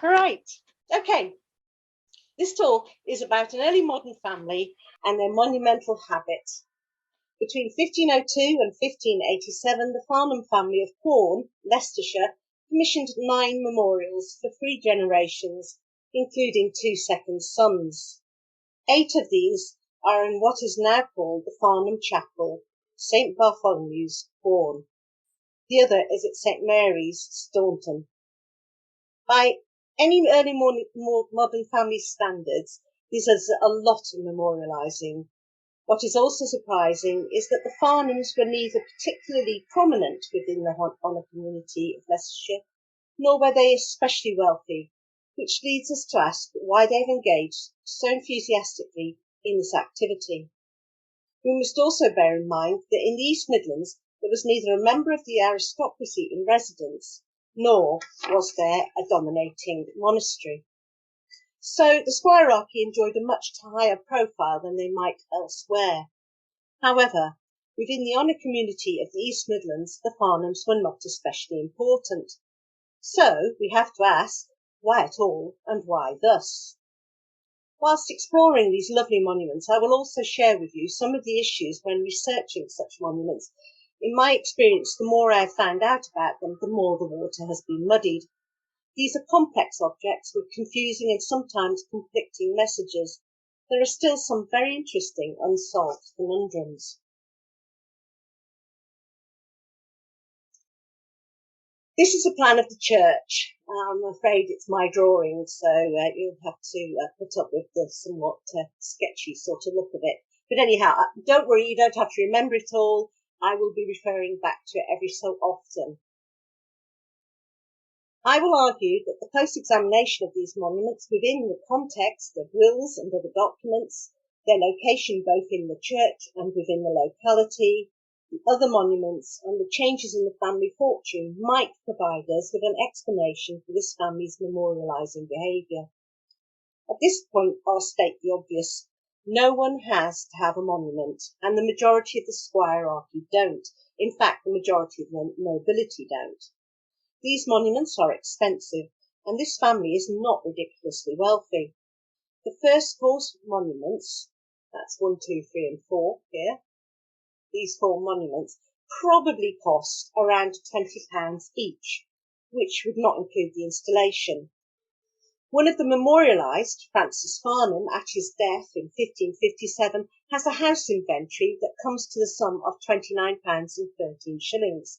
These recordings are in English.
Right, okay. This talk is about an early modern family and their monumental habit. Between 1502 and 1587, the Farnham family of Quorn, Leicestershire, commissioned 9 memorials for 3 generations, including 2 second sons. 8 of these are in what is now called the Farnham Chapel, St Bartholomew's, Quorn. The other is at St Mary's, Staunton. By any early modern family standards, this is a lot of memorialising. What is also surprising is that the Farnhams were neither particularly prominent within the honour community of Leicestershire, nor were they especially wealthy, which leads us to ask why they've engaged so enthusiastically in this activity. We must also bear in mind that in the East Midlands there was neither a member of the aristocracy in residence, nor was there a dominating monastery. So the squirarchy enjoyed a much higher profile than they might elsewhere. However, within the honour community of the East Midlands, the Farnhams were not especially important. So we have to ask, why at all, and why thus? Whilst exploring these lovely monuments, I will also share with you some of the issues when researching such monuments. In my experience, the more I have found out about them, the more the water has been muddied. These are complex objects with confusing and sometimes conflicting messages. There are still some very interesting unsolved conundrums. This is a plan of the church. I'm afraid it's my drawing, so you'll have to put up with the somewhat sketchy sort of look of it. But anyhow, don't worry, you don't have to remember it all. I will be referring back to it every so often. I will argue that the close examination of these monuments within the context of wills and other documents, their location both in the church and within the locality, the other monuments, and the changes in the family fortune might provide us with an explanation for this family's memorialising behaviour. At this point, I'll state the obvious. No one has to have a monument, and the majority of the squirarchy don't. In fact, the majority of the nobility don't. These monuments are expensive, and this family is not ridiculously wealthy. The first 4 monuments, that's 1, 2, 3 and 4 here, these 4 monuments probably cost around £20 each, which would not include the installation. One of the memorialised, Francis Farnham, at his death in 1557, has a house inventory that comes to the sum of £29.13.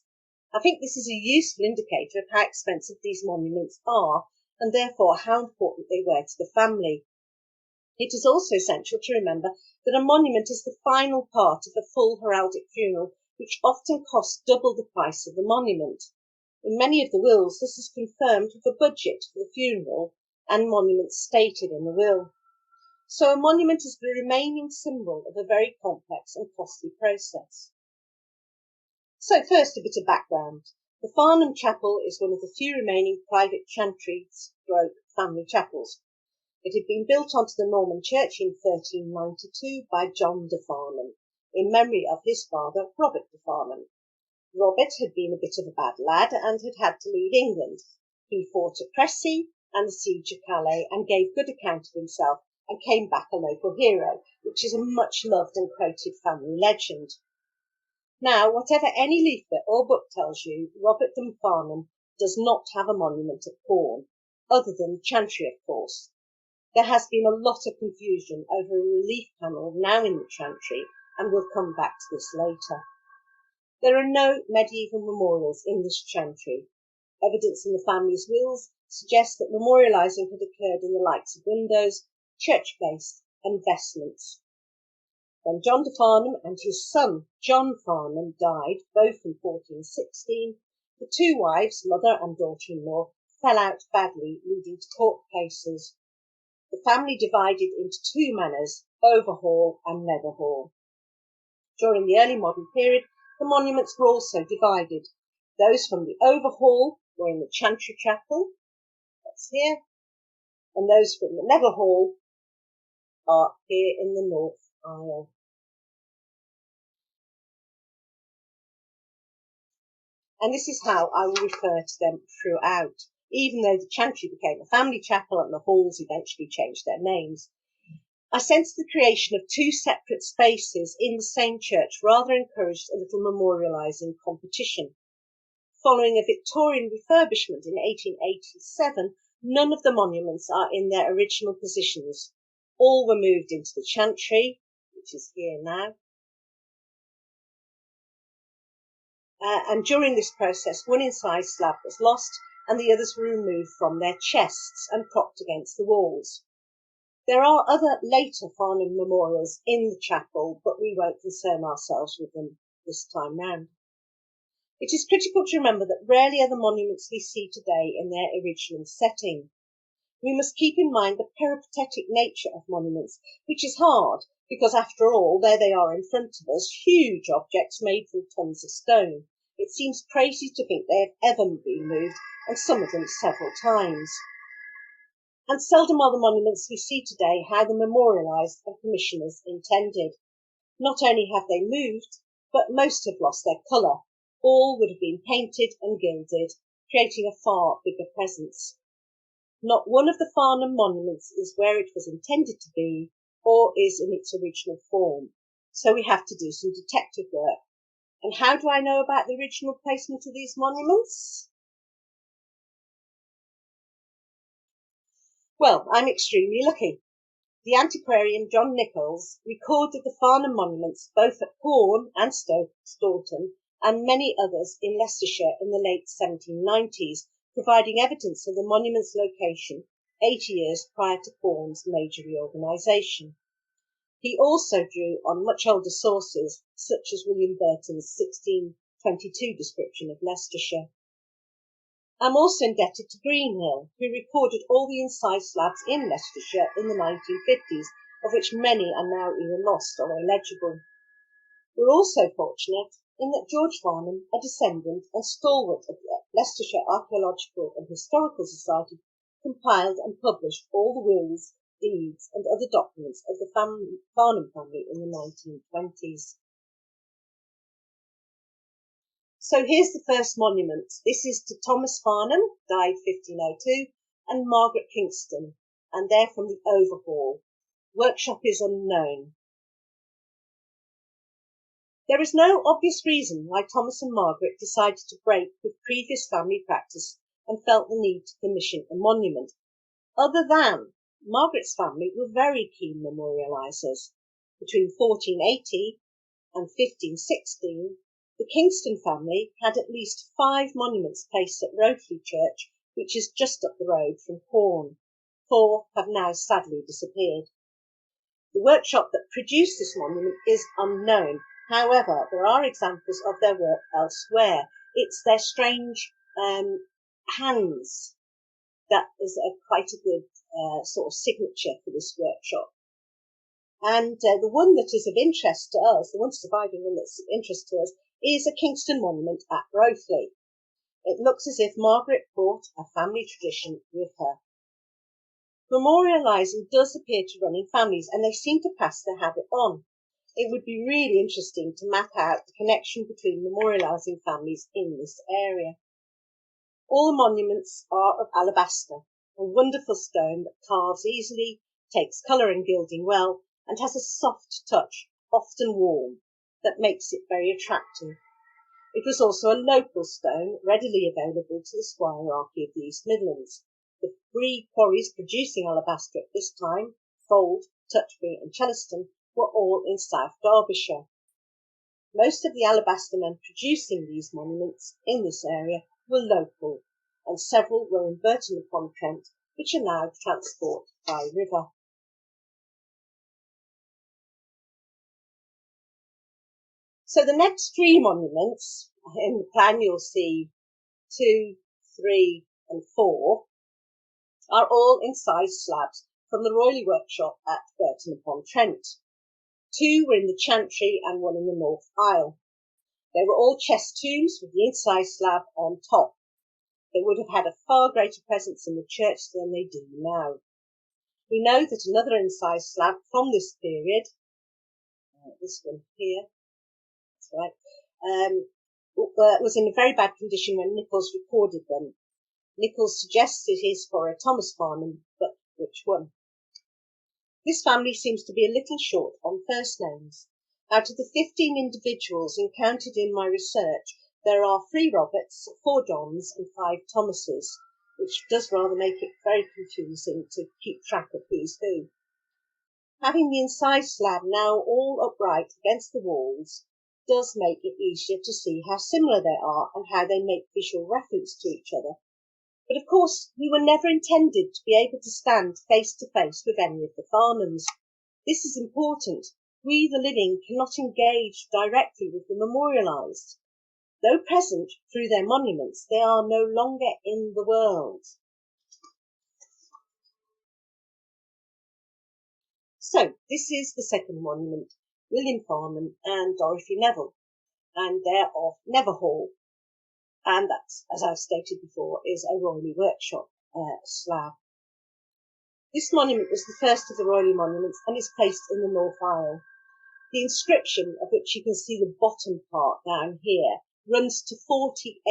I think this is a useful indicator of how expensive these monuments are, and therefore how important they were to the family. It is also essential to remember that a monument is the final part of a full heraldic funeral, which often costs double the price of the monument. In many of the wills, this is confirmed with a budget for the funeral and monuments stated in the will. So a monument is the remaining symbol of a very complex and costly process. So first, a bit of background. The Farnham Chapel is one of the few remaining private chantry/family chapels. It had been built onto the Norman church in 1392 by John de Farnham, in memory of his father, Robert de Farnham. Robert had been a bit of a bad lad and had to leave England. He fought at Crecy and the siege of Calais and gave good account of himself and came back a local hero, which is a much loved and quoted family legend. Now, whatever any leaflet or book tells you, Robert de Farnham does not have a monument at Quorn, other than the chantry, of course. There has been a lot of confusion over a relief panel now in the chantry, and we'll come back to this later. There are no medieval memorials in this chantry. Evidence in the family's wills suggests that memorialising had occurred in the likes of windows, church place, and vestments. When John de Farnham and his son John Farnham died, both in 1416, the 2 wives, mother and daughter-in-law, fell out badly, leading to court cases. The family divided into 2 manors, Overhaul and Netherhall. During the early modern period, the monuments were also divided. Those from the Overhaul were in the Chantry Chapel, that's here, and those from the Netherhall are here in the north aisle. And this is how I will refer to them throughout. even though the chantry became a family chapel and the halls eventually changed their names. I sensed the creation of two separate spaces in the same church rather encouraged a little memorialising competition. Following a Victorian refurbishment in 1887, none of the monuments are in their original positions. All were moved into the chantry, which is here now. And during this process, one incised slab was lost and the others were removed from their chests and propped against the walls. There are other later Farnham memorials in the chapel, but we won't concern ourselves with them this time round. It is critical to remember that rarely are the monuments we see today in their original setting. We must keep in mind the peripatetic nature of monuments, which is hard because, after all, there they are in front of us, huge objects made from tons of stone. It seems crazy to think they have ever been moved, and some of them several times. And seldom are the monuments we see today how the memorialised and commissioners intended. Not only have they moved, but most have lost their colour. All would have been painted and gilded, creating a far bigger presence. Not one of the Farnham monuments is where it was intended to be or is in its original form, so we have to do some detective work. And how do I know about the original placement of these monuments? Well, I'm extremely lucky. The antiquarian John Nichols recorded the Farnham monuments both at Quorn and Staunton and many others in Leicestershire in the late 1790s, providing evidence of the monument's location 80 years prior to Quorn's major reorganisation. He also drew on much older sources, such as William Burton's 1622 description of Leicestershire. I'm also indebted to Greenhill, who recorded all the incised slabs in Leicestershire in the 1950s, of which many are now either lost or illegible. We're also fortunate in that George Farnham, a descendant and stalwart of the Leicestershire Archaeological and Historical Society, compiled and published all the wills, deeds and other documents of the Farnham family in the 1920s. So here's the first monument. This is to Thomas Farnham, died 1502, and Margaret Kingston, and they're from the Overhaul. Workshop is unknown. There is no obvious reason why Thomas and Margaret decided to break with previous family practice and felt the need to commission a monument, other than Margaret's family were very keen memorialisers. Between 1480 and 1516, the Kingston family had at least 5 monuments placed at Roseley Church, which is just up the road from Quorn. 4 have now sadly disappeared. The workshop that produced this monument is unknown. However, there are examples of their work elsewhere. It's their strange hands that is quite a good sort of signature for this workshop. And the one that is of interest to us, the one surviving one that's of interest to us, is a Kingston monument at Roseley. It looks as if Margaret brought a family tradition with her. Memorialising does appear to run in families, and they seem to pass their habit on. It would be really interesting to map out the connection between memorialising families in this area. All the monuments are of alabaster, a wonderful stone that carves easily, takes colour and gilding well, and has a soft touch, often warm, that makes it very attractive. It was also a local stone, readily available to the squirarchy of the East Midlands. The 3 quarries producing alabaster at this time, Fold, Tutbury and Chellaston, were all in South Derbyshire. Most of the alabaster men producing these monuments in this area were local, and several were in Burton-upon-Trent, which allowed transport by river. So the next 3 monuments, in the plan you'll see 2, 3 and 4, are all incised slabs from the Royley workshop at Burton-upon-Trent. 2 were in the chantry and 1 in the north aisle. They were all chest tombs with the incised slab on top. They would have had a far greater presence in the church than they do now. We know that another incised slab from this period, this one here, that's right, was in a very bad condition when Nichols recorded them. Nichols suggests it is for a Thomas Farnham, but which one? This family seems to be a little short on first names. Out of the 15 individuals encountered in my research, there are 3 Roberts, 4 Johns and 5 Thomases, which does rather make it very confusing to keep track of who's who. Having the incised slab now all upright against the walls does make it easier to see how similar they are and how they make visual reference to each other. But of course, we were never intended to be able to stand face to face with any of the Farnhams. This is important. We, the living, cannot engage directly with the memorialised. Though present through their monuments, they are no longer in the world. So, this is the second monument, William Farnham and Dorothy Neville, and they're of Never Hall. And that, as I've stated before, is a Royal Workshop slab. This monument was the first of the Royal monuments and is placed in the North Aisle. The inscription, of which you can see the bottom part down here, runs to 48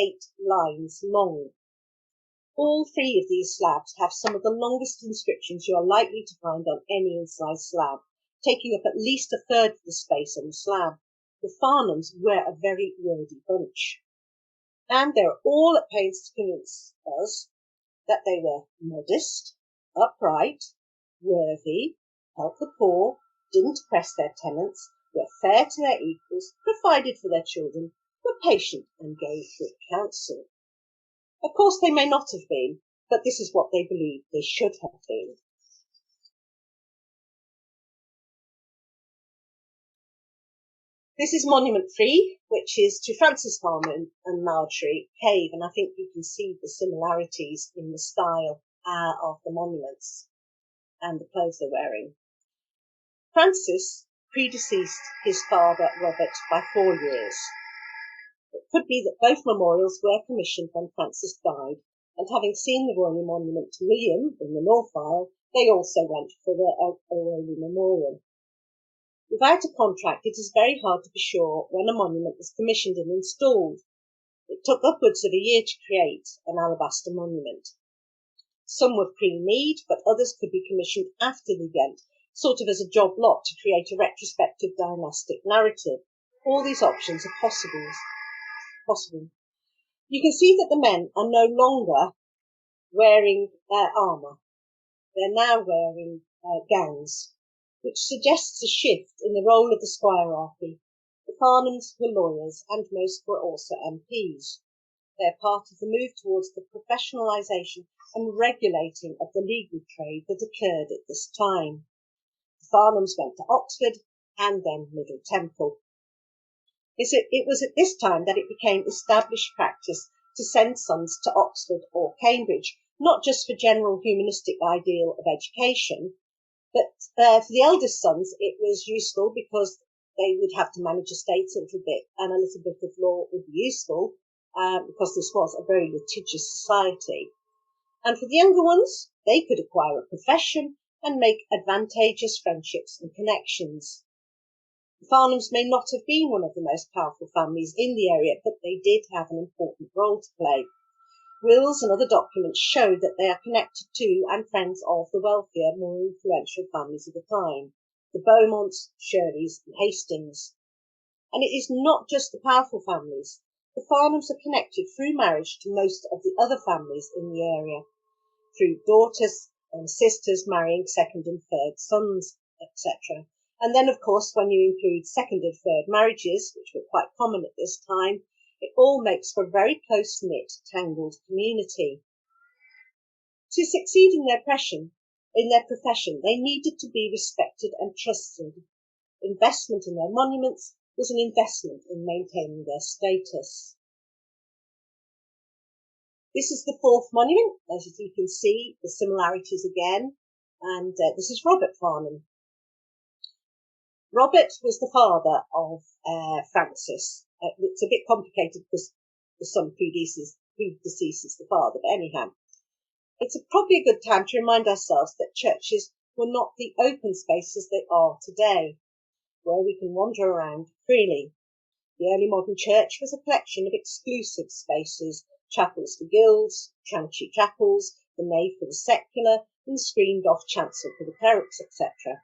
lines long. All 3 of these slabs have some of the longest inscriptions you are likely to find on any incised slab, taking up at least a third of the space on the slab. The Farnhams were a very wordy bunch. And they're all at pains to convince us that they were modest, upright, worthy, helped the poor, didn't oppress their tenants, were fair to their equals, provided for their children, were patient and gave good counsel. Of course they may not have been, but this is what they believed they should have been. This is Monument 3, which is to Francis Farnham and Marjorie Cave, and I think you can see the similarities in the style of the monuments and the clothes they're wearing. Francis predeceased his father Robert by 4 years. It could be that both memorials were commissioned when Francis died, and having seen the Royal Monument to William in the North Aisle, they also went for the Royal Memorial. Without a contract, it is very hard to be sure when a monument was commissioned and installed. It took upwards of a year to create an alabaster monument. Some were pre-made, but others could be commissioned after the event, sort of as a job lot to create a retrospective dynastic narrative. All these options are possible. You can see that the men are no longer wearing armour. They're now wearing gowns, which suggests a shift in the role of the squirarchy. The Farnhams were lawyers, and most were also MPs. They're part of the move towards the professionalisation and regulating of the legal trade that occurred at this time. The Farnhams went to Oxford and then Middle Temple. It was at this time that it became established practice to send sons to Oxford or Cambridge, not just for general humanistic ideal of education, but for the eldest sons it was useful because they would have to manage estates a little bit, and a little bit of law would be useful because this was a very litigious society. And for the younger ones, they could acquire a profession and make advantageous friendships and connections. The Farnhams may not have been one of the most powerful families in the area, but they did have an important role to play. Wills and other documents show that they are connected to and friends of the wealthier, more influential families of the time, the Beaumonts, Shirleys and Hastings. And it is not just the powerful families. The Farnhams are connected through marriage to most of the other families in the area, through daughters and sisters marrying second and third sons, etc. And then, of course, when you include second and third marriages, which were quite common at this time, it all makes for a very close-knit, tangled community. To succeed in their profession, they needed to be respected and trusted. Investment in their monuments was an investment in maintaining their status. This is the 4th monument, as you can see, the similarities again, and this is Robert Farnham. Robert was the father of Francis. It's a bit complicated because the son predeceases the father, but anyhow. It's probably a good time to remind ourselves that churches were not the open spaces they are today, where we can wander around freely. The early modern church was a collection of exclusive spaces chapels for guilds, chantry chapels, the nave for the secular, and the screened-off chancel for the clerics, etc.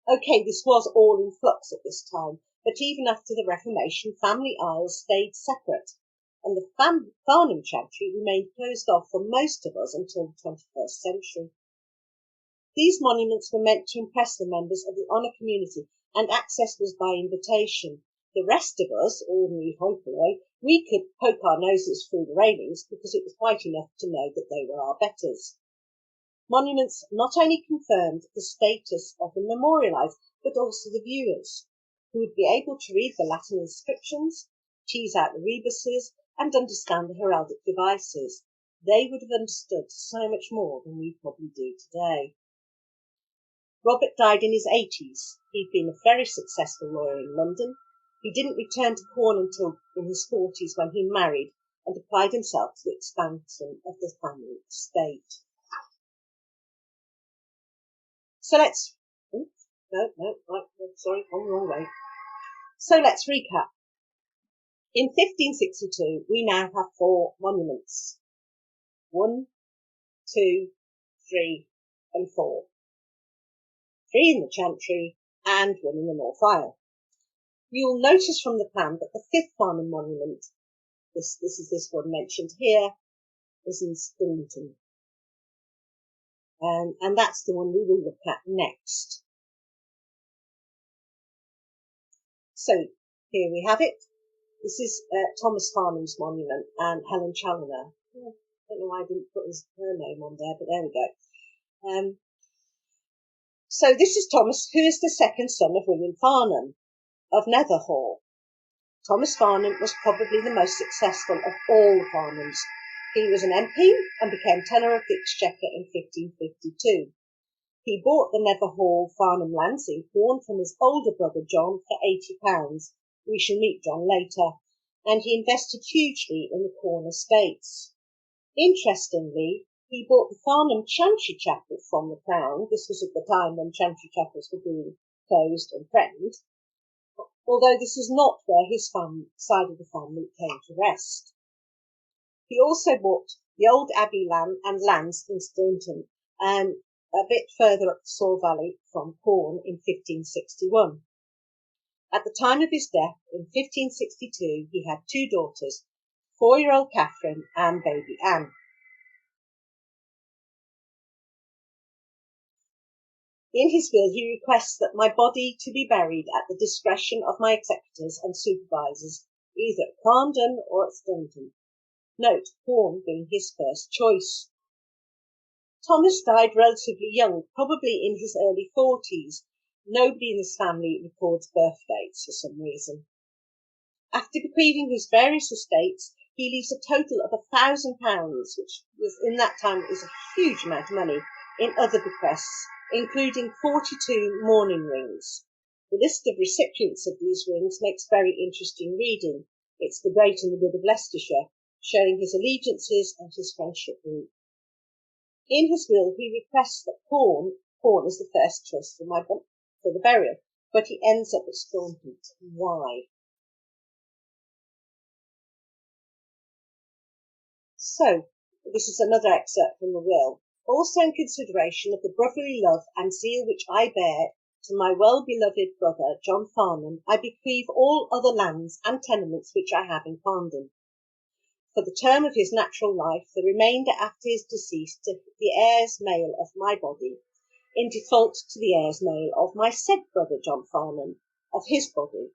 OK, this was all in flux at this time, but even after the Reformation, family aisles stayed separate, and the Farnham chantry remained closed off for most of us until the 21st century. These monuments were meant to impress the members of the honour community, and access was by invitation. The rest of us, ordinary hoi polloi, we could poke our noses through the railings because it was quite enough to know that they were our betters. Monuments not only confirmed the status of the memorialised, but also the viewers, who would be able to read the Latin inscriptions, tease out the rebuses, and understand the heraldic devices. They would have understood so much more than we probably do today. Robert died in his 80s. He'd been a very successful lawyer in London. He didn't return to Quorn until in his 40s when he married and applied himself to the expansion of the family estate. So let's, wrong way. So let's recap. In 1562, we now have 4 monuments. 1, 2, 3, and 4. 3 in the chantry and 1 in the North Aisle. You'll notice from the plan that the 5th Farnham monument, this is this one mentioned here, is in Stilton. And that's the one we will look at next. So here we have it. This is Thomas Farnham's monument and Helen Challoner. I don't know why I didn't put her name on there, but there we go. So this is Thomas, who is the second son of William Farnham of Netherhall. Thomas Farnham was probably the most successful of all the Farnhams. He was an MP and became Tenor of the Exchequer in 1552. He bought the Netherhall Farnham lands in Quorn from his older brother John for £80. We shall meet John later. And he invested hugely in the Quorn estates. Interestingly, he bought the Farnham Chantry Chapel from the Crown. This was at the time when chantry chapels were being closed and threatened, although this is not where his side of the family came to rest. He also bought the old Abbey land and lands in Staunton, a bit further up the Soar Valley from Quorn in 1561. At the time of his death in 1562, he had 2 daughters, 4-year-old Catherine and baby Anne. In his will, he requests that my body to be buried at the discretion of my executors and supervisors, either at Farndon or at Staunton. Note, Quorn being his first choice. Thomas died relatively young, probably in his early 40s. Nobody in his family records birth dates for some reason. After bequeathing his various estates, he leaves a total of £1,000, which was in that time is a huge amount of money, in other bequests, including 42 mourning rings. The list of recipients of these rings makes very interesting reading. It's the great and the good of Leicestershire, showing his allegiances and his friendship group. In his will, he requests that Quorn is the first choice for the burial, but he ends up at Staunton. Why? So, this is another excerpt from the will. Also in consideration of the brotherly love and zeal which I bear to my well-beloved brother John Farnham, I bequeath all other lands and tenements which I have in Farndon, for the term of his natural life, the remainder after his decease to the heirs male of my body, in default to the heirs male of my said brother John Farnham, of his body.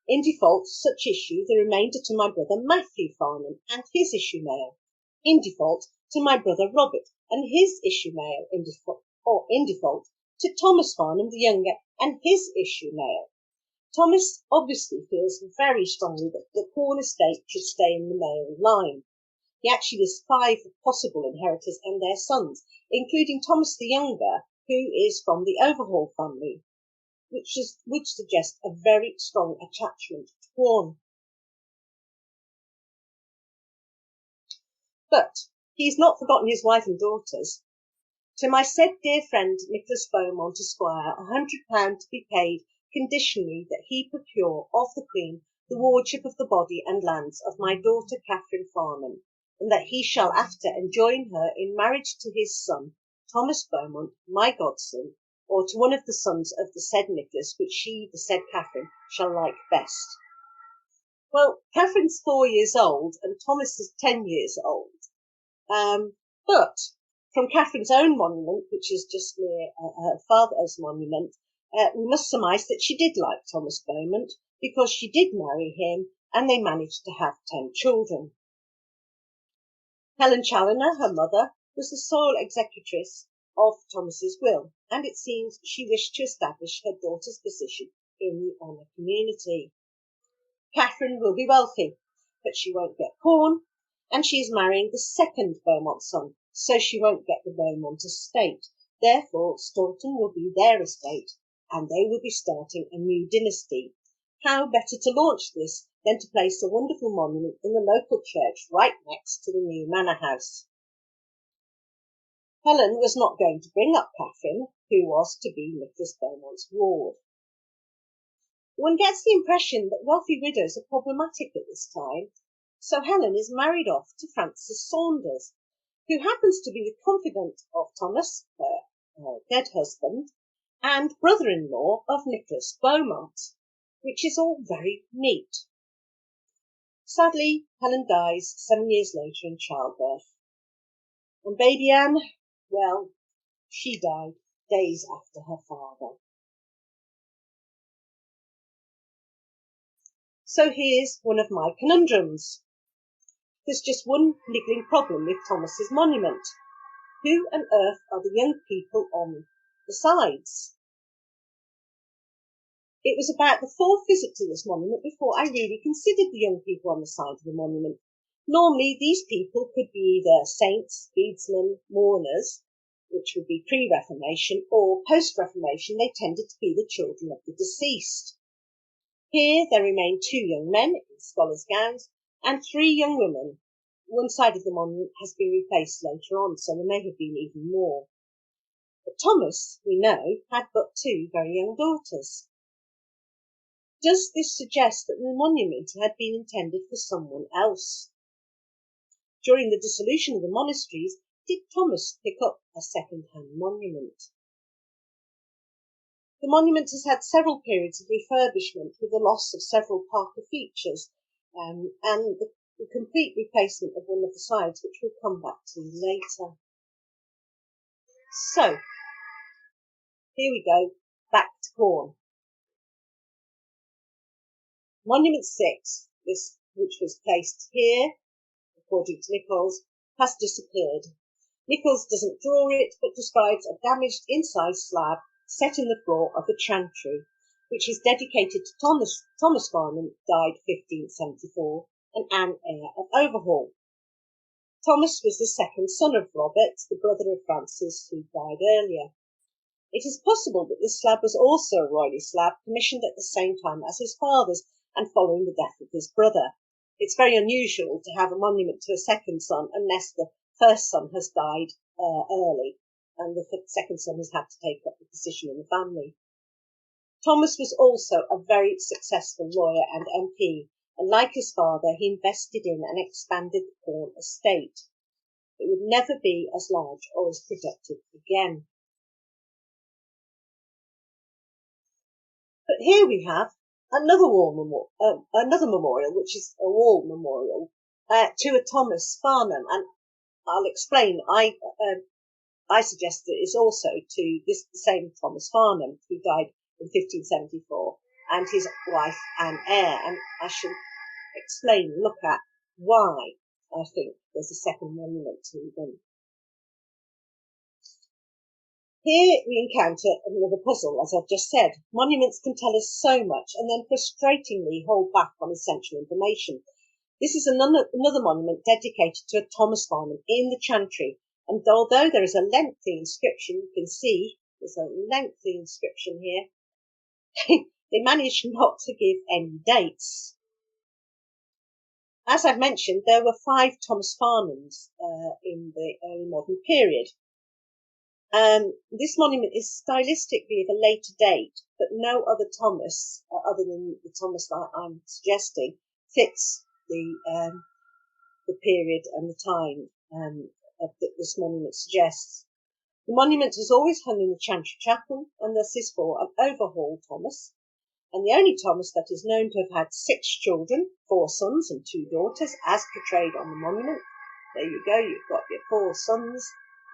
In default such issue, the remainder to my brother Matthew Farnham and his issue male. In default to my brother Robert and his issue male. In default to Thomas Farnham the younger and his issue male. Thomas obviously feels very strongly that the Quorn estate should stay in the male line. He actually lists 5 possible inheritors and their sons, including Thomas the younger, who is from the Overhaul family, which suggests a very strong attachment to Quorn. But he has not forgotten his wife and daughters. To my said dear friend Nicholas Beaumont, Esquire, £100 to be paid conditionally that he procure of the Queen the wardship of the body and lands of my daughter Catherine Farnham, and that he shall after enjoin her in marriage to his son, Thomas Beaumont, my godson, or to one of the sons of the said Nicholas, which she, the said Catherine, shall like best. Well, Catherine's 4 years old and Thomas is 10 years old. But from Catherine's own monument, which is just near her father's monument, we must surmise that she did like Thomas Beaumont, because she did marry him and they managed to have 10 children. Helen Challoner, her mother, was the sole executrix of Thomas's will, and it seems she wished to establish her daughter's position in the honour community. Catherine will be wealthy, but she won't get Quorn, and she is marrying the second Beaumont son, so she won't get the Beaumont estate. Therefore, Staunton will be their estate, and they will be starting a new dynasty. How better to launch this than to place a wonderful monument in the local church right next to the new manor house? Helen was not going to bring up Catherine, who was to be Nicholas Beaumont's ward. One gets the impression that wealthy widows are problematic at this time, so Helen is married off to Francis Saunders, who happens to be the confidant of Thomas, her dead husband, and brother-in-law of Nicholas Beaumont, which is all very neat. Sadly, Helen dies 7 years later in childbirth. And baby Anne, well, she died days after her father. So here's one of my conundrums. There's just one niggling problem with Thomas's monument. Who on earth are the young people on the sides? It was about the fourth visit to this monument before I really considered the young people on the side of the monument. Normally, these people could be either saints, beadsmen, mourners, which would be pre-Reformation, or post-Reformation. They tended to be the children of the deceased. Here there remain 2 young men in scholars' gowns and 3 young women. One side of the monument has been replaced later on, so there may have been even more. But Thomas, we know, had but 2 very young daughters. Does this suggest that the monument had been intended for someone else? During the dissolution of the monasteries, did Thomas pick up a second-hand monument? The monument has had several periods of refurbishment with the loss of several Parker features and the complete replacement of one of the sides, which we'll come back to later. So, here we go, back to Quorn. Monument 6, which was placed here, according to Nichols, has disappeared. Nichols doesn't draw it, but describes a damaged inside slab set in the floor of the chantry, which is dedicated to Thomas Farnham, died 1574, and Anne Eyre of Overhaul. Thomas was the second son of Robert, the brother of Francis, who died earlier. It is possible that this slab was also a royally slab, commissioned at the same time as his father's and following the death of his brother. It's very unusual to have a monument to a second son unless the first son has died early and the second son has had to take up the position in the family. Thomas was also a very successful lawyer and MP, and like his father, he invested in and expanded the Quorn estate. It would never be as large or as productive again. But here we have another memorial, which is a wall memorial to a Thomas Farnham, and I'll explain. I suggest that it's also to the same Thomas Farnham, who died in 1574, and his wife Anne Eyre, and I shall explain, look at why I think there's a second monument to them. Here we encounter another puzzle, as I've just said. Monuments can tell us so much and then frustratingly hold back on essential information. This is another monument dedicated to a Thomas Farnham in the chantry, and although there is a lengthy inscription, you can see there's a lengthy inscription here, they managed not to give any dates. As I've mentioned, there were 5 Thomas Farnhams in the early modern period. This monument is stylistically of a later date, but no other Thomas, other than the Thomas that I'm suggesting, fits the the period and the time that this monument suggests. The monument has always hung in the chantry chapel, and thus is for an overhaul Thomas, and the only Thomas that is known to have had 6 children, 4 sons and 2 daughters, as portrayed on the monument. There you go, you've got your 4 sons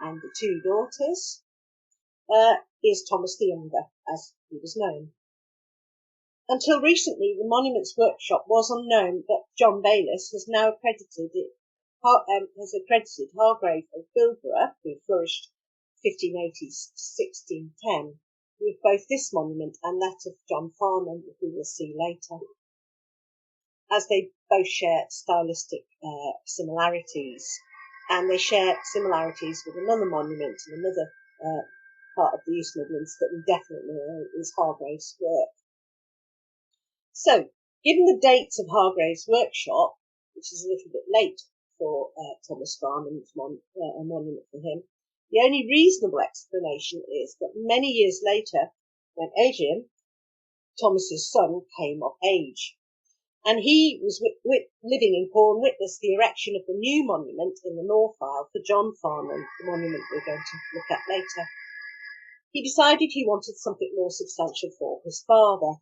and the 2 daughters, is Thomas the Younger, as he was known. Until recently, the monument's workshop was unknown, but John Bayliss has now accredited Hargrave of Bilborough, who flourished 1580 to 1610, with both this monument and that of John Farnham, who we'll see later, as they both share stylistic similarities, and they share similarities with another monument in another part of the East Midlands that we definitely know is Hargrave's work. So, given the dates of Hargrave's workshop, which is a little bit late for Thomas Farnham's a monument for him, the only reasonable explanation is that many years later, when Adrian, Thomas's son, came of age, and he was living in Quorn, witnessed the erection of the new monument in the north aisle for John Farnham, the monument we're going to look at later. He decided he wanted something more substantial for his father.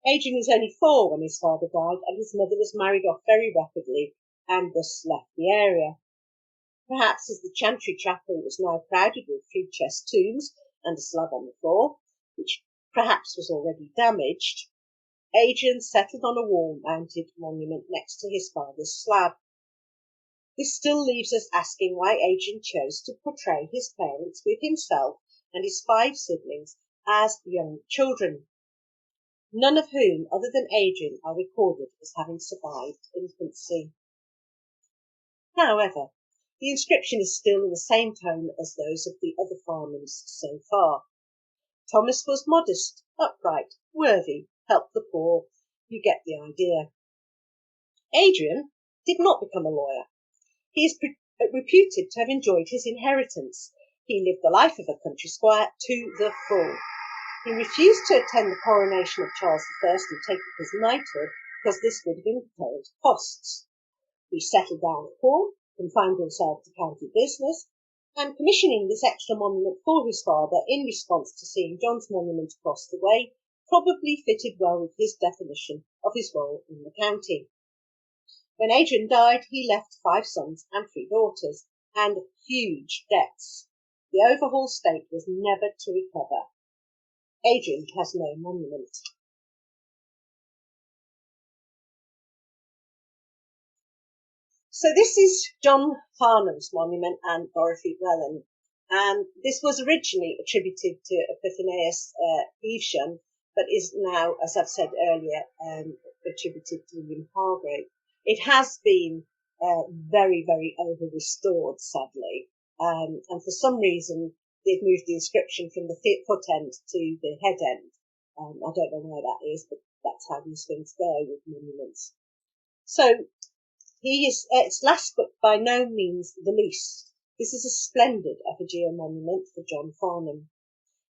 Adrian was only 4 when his father died, and his mother was married off very rapidly and thus left the area. Perhaps as the chantry chapel was now crowded with 3 chest tombs and a slab on the floor, which perhaps was already damaged, Adrian settled on a wall-mounted monument next to his father's slab. This still leaves us asking why Adrian chose to portray his parents with himself and his 5 siblings as young children, none of whom, other than Adrian, are recorded as having survived infancy. However, the inscription is still in the same tone as those of the other Farnhams so far. Thomas was modest, upright, worthy, helped the poor. You get the idea. Adrian did not become a lawyer. He is reputed to have enjoyed his inheritance. He lived the life of a country squire to the full. He refused to attend the coronation of Charles I and take up his knighthood because this would have entailed costs. He settled down at Quorn, confined himself to county business, and commissioning this extra monument for his father in response to seeing John's monument across the way probably fitted well with his definition of his role in the county. When Adrian died, he left 5 sons and 3 daughters, and huge debts. The overhaul estate was never to recover. Adrian has no monument. So this is John Farnham's monument and Dorothy Welland, and this was originally attributed to Epiphanius Evesham, but is now, as I've said earlier, attributed to William Hargrave. It has been very, very over-restored, sadly, and for some reason they've moved the inscription from the foot end to the head end. I don't know why that is, but that's how these things go with monuments. So he is, it's last but by no means the least. This is a splendid effigy monument for John Farnham.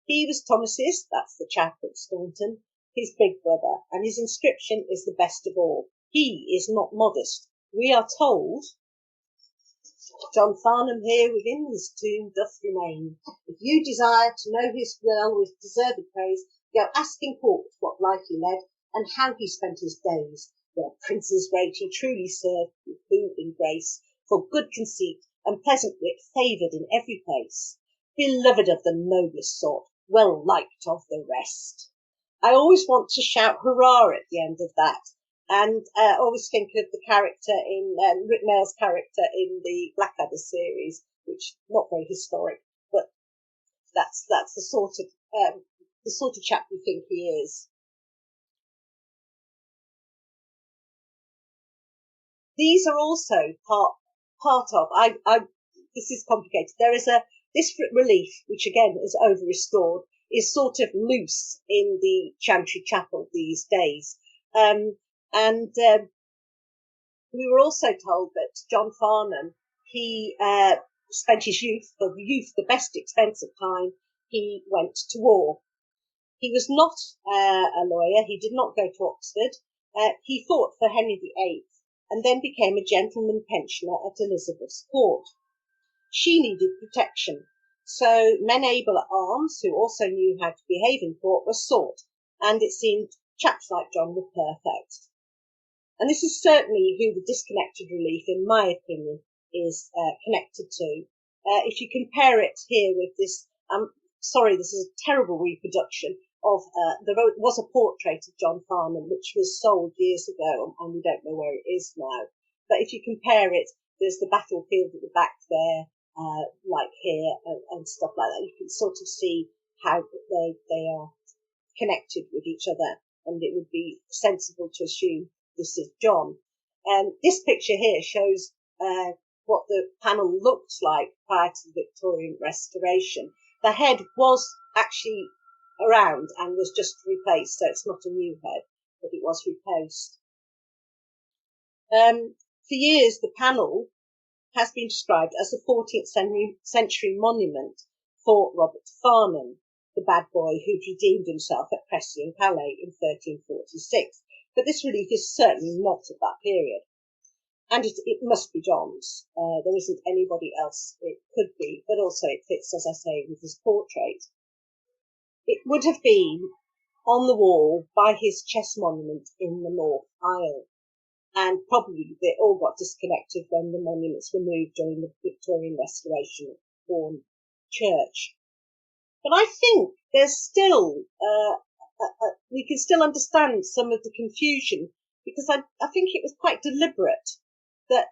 He was Thomas's, that's the chap at Staunton, his big brother, and his inscription is the best of all. He is not modest. We are told, John Farnham here within his tomb doth remain. If you desire to know his will with deserved praise, go ask in court what life he led, and how he spent his days. Where princes great he truly served, with whom in grace, for good conceit and pleasant wit favoured in every place. Beloved of the noblest sort, well liked of the rest. I always want to shout hurrah at the end of that, and always think of the character in Rick Mayall's character in the Blackadder series, which not very historic, but that's the sort of chap you think he is. These are also part of. This is complicated. There is this relief, which again is over restored, is sort of loose in the Chantry Chapel these days. And we were also told that John Farnham, he spent his youth, the best expense of time, he went to war. He was not a lawyer. He did not go to Oxford. He fought for Henry VIII and then became a gentleman pensioner at Elizabeth's court. She needed protection, so men able at arms who also knew how to behave in court were sought, and it seemed chaps like John were perfect. And this is certainly who the disconnected relief, in my opinion, is connected to. If you compare it here with this, this is a terrible reproduction of, there was a portrait of John Farnham which was sold years ago, and we don't know where it is now. But if you compare it, there's the battlefield at the back there, like here, and stuff like that. You can sort of see how they are connected with each other, and it would be sensible to assume this is John. This picture here shows what the panel looked like prior to the Victorian restoration. The head was actually around and was just replaced, so it's not a new head, but it was replaced. For years, the panel has been described as the 14th century monument for Robert Farnham, the bad boy who redeemed himself at Cressy and Calais in 1346. But this relief is certainly not of that period. And it must be John's. There isn't anybody else it could be, but also it fits, as I say, with his portrait. It would have been on the wall by his chess monument in the North Aisle. And probably they all got disconnected when the monuments were moved during the Victorian restoration of Quorn Church. But I think there's still, we can still understand some of the confusion, because I think it was quite deliberate that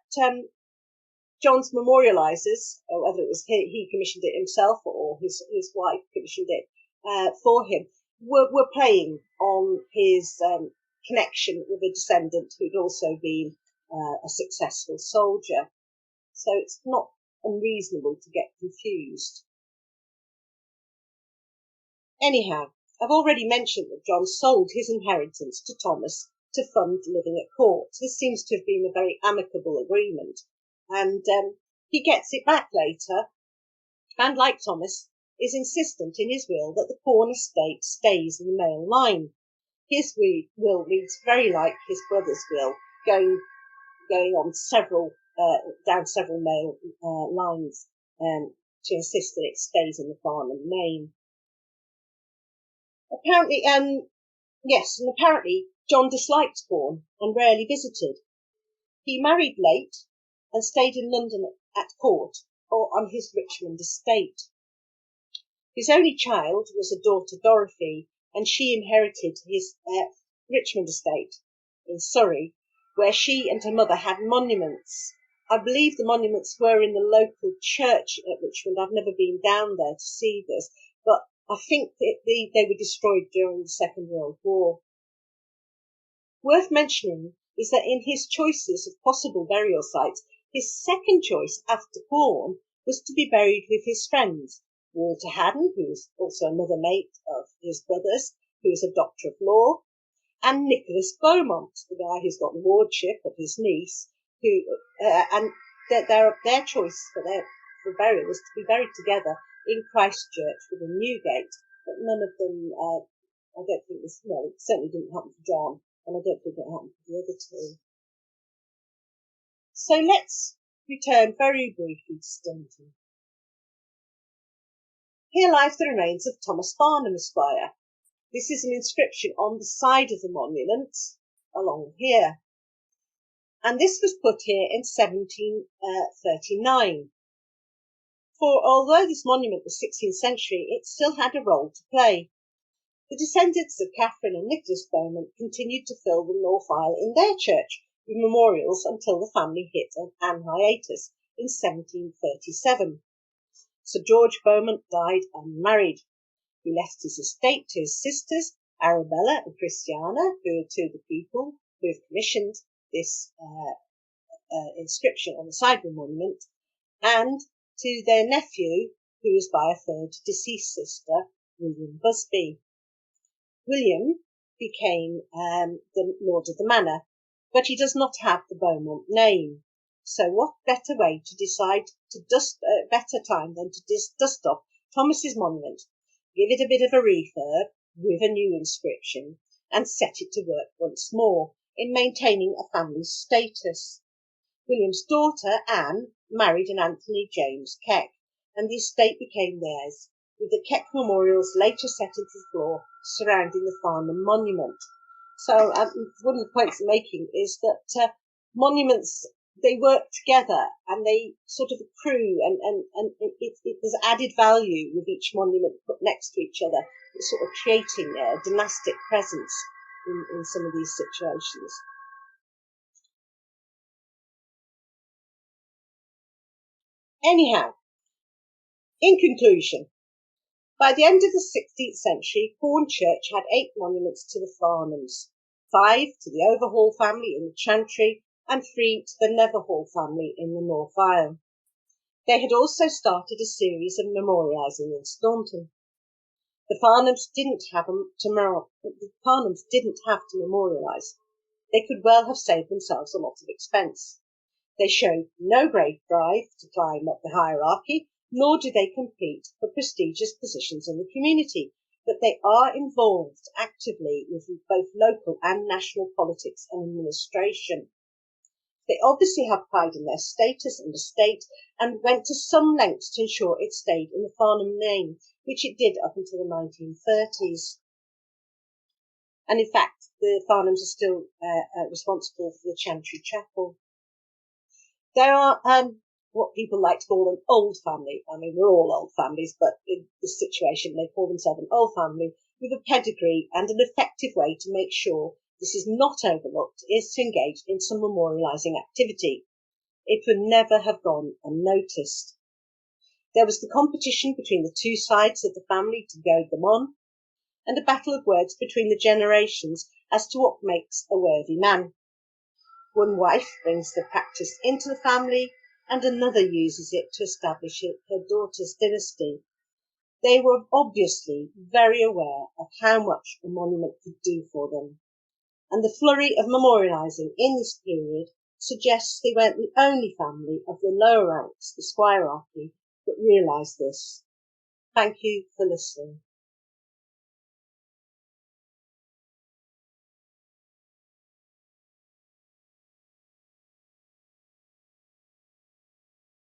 John's memorialisers, or whether it was he commissioned it himself or his wife commissioned it for him, were playing on his connection with a descendant who'd also been a successful soldier. So it's not unreasonable to get confused. Anyhow, I've already mentioned that John sold his inheritance to Thomas to fund living at court. This seems to have been a very amicable agreement, and he gets it back later, and like Thomas, is insistent in his will that the Quorn estate stays in the male line. His will reads very like his brother's will, going on down several male lines to insist that it stays in the Farnham name. Apparently, John disliked Quorn and rarely visited. He married late and stayed in London at court or on his Richmond estate. His only child was a daughter, Dorothy, and she inherited his Richmond estate in Surrey, where she and her mother had monuments. I believe the monuments were in the local church at Richmond. I've never been down there to see this, but I think they were destroyed during the Second World War. Worth mentioning is that in his choices of possible burial sites, his second choice after Quorn was to be buried with his friends, Walter Haddon, who was also another mate of his brother's, who was a doctor of law, and Nicholas Beaumont, the guy who's got the wardship of his niece, and their choice for burial was to be buried together in Christchurch within Newgate, but none of them, I don't think it certainly didn't happen for John, and I don't think it happened for the other two. So let's return very briefly to Stonington. Here lies the remains of Thomas Farnham, Esquire. This is an inscription on the side of the monument, along here. And this was put here in 1739. For although this monument was 16th century, it still had a role to play. The descendants of Catherine and Nicholas Beaumont continued to fill the North Aisle in their church with memorials until the family hit an hiatus in 1737. Sir George Beaumont died unmarried. He left his estate to his sisters, Arabella and Christiana, who are two of the people who have commissioned this inscription on the side of the monument, and to their nephew, who is by a third deceased sister, William Busby. William became the Lord of the Manor, but he does not have the Beaumont name. So what better way to decide to better time than to dust off Thomas's monument, give it a bit of a refurb with a new inscription, and set it to work once more. in maintaining a family's status. William's daughter, Anne, married an Anthony James Keck, and the estate became theirs, with the Keck memorials later set into law surrounding the Farnham Monument. So one of the points I'm making is that monuments, they work together and they sort of accrue, and there's added value with each monument put next to each other. It's sort of creating a dynastic presence in some of these situations. Anyhow, in conclusion, by the end of the 16th century, Quorn Church had 8 monuments to the Farnhams, 5 to the Overhaul family in the Chantry, and 3 to the Netherhall family in the North Isle. They had also started a series of memorialising in Staunton. The Farnhams didn't have to memorialise. They could well have saved themselves a lot of expense. They showed no great drive to climb up the hierarchy, nor do they compete for prestigious positions in the community, but they are involved actively with both local and national politics and administration. They obviously have pride in their status and estate, and went to some lengths to ensure it stayed in the Farnham name, which it did up until the 1930s. And in fact, the Farnhams are still responsible for the Chantry Chapel. There are what people like to call an old family. I mean, we're all old families, but in this situation, they call themselves an old family with a pedigree, and an effective way to make sure this is not overlooked is to engage in some memorialising activity. It would never have gone unnoticed. There was the competition between the two sides of the family to goad them on, and a battle of words between the generations as to what makes a worthy man. One wife brings the practice into the family, and another uses it to establish her daughter's dynasty. They were obviously very aware of how much a monument could do for them, and the flurry of memorialising in this period suggests they weren't the only family of the lower ranks, the squirarchy, that realised this. Thank you for listening.